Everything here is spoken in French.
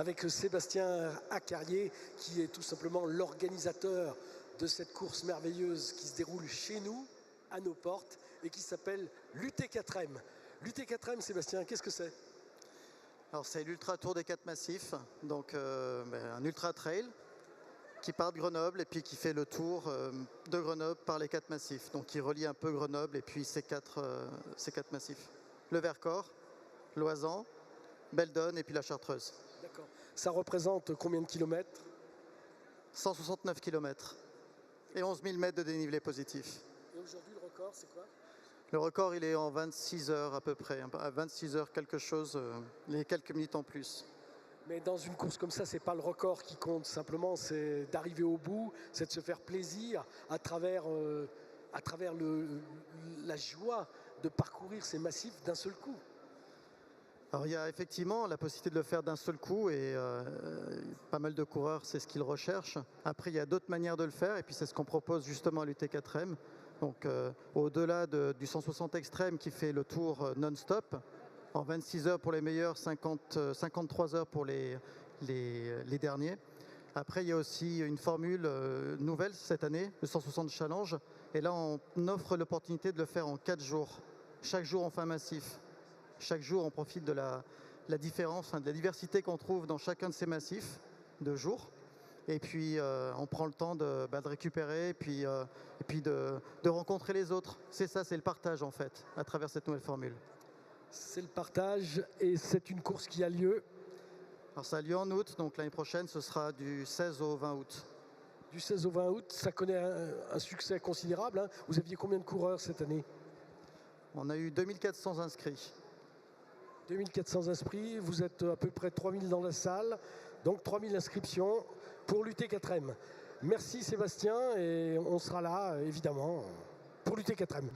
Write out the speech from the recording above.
avec Sébastien Acarier, qui est tout simplement l'organisateur de cette course merveilleuse qui se déroule chez nous, à nos portes, et qui s'appelle l'UT4M. L'UT4M, Sébastien, qu'est-ce que c'est? Alors c'est l'Ultra Tour des 4 Massifs, donc un ultra trail qui part de Grenoble et puis qui fait le tour de Grenoble par les 4 massifs, donc qui relie un peu Grenoble et puis ces quatre massifs. Le Vercors, l'Oisans, Beldonne et puis la Chartreuse. D'accord. Ça représente combien de kilomètres? 169 km et 11 000 mètres de dénivelé positif. Et aujourd'hui, le record, c'est quoi? Le record, il est en 26 heures à peu près, à 26 heures quelque chose, les quelques minutes en plus. Mais dans une course comme ça, c'est pas le record qui compte, simplement c'est d'arriver au bout, c'est de se faire plaisir à travers la joie de parcourir ces massifs d'un seul coup. Alors il y a effectivement la possibilité de le faire d'un seul coup et pas mal de coureurs, c'est ce qu'ils recherchent. Après, il y a d'autres manières de le faire et puis c'est ce qu'on propose justement à l'UT4M. Donc au-delà du 160 extrême qui fait le tour non-stop, en 26 heures pour les meilleurs, 53 heures pour les derniers. Après, il y a aussi une formule nouvelle cette année, le 160 Challenge. Et là, on offre l'opportunité de le faire en 4 jours. Chaque jour, on fait un massif. Chaque jour, on profite de la différence, de la diversité qu'on trouve dans chacun de ces massifs de jour. Et puis, on prend le temps de récupérer et puis de rencontrer les autres. C'est ça, c'est le partage, en fait, à travers cette nouvelle formule. C'est le partage et c'est une course qui a lieu. Alors, ça a lieu en août, donc l'année prochaine, ce sera du 16 au 20 août. Du 16 au 20 août, ça connaît un succès considérable, hein. Vous aviez combien de coureurs cette année? On a eu 2400 inscrits. 2400 inscrits, vous êtes à peu près 3000 dans la salle, donc 3000 inscriptions pour l'UT4M. Merci Sébastien et on sera là évidemment pour l'UT4M.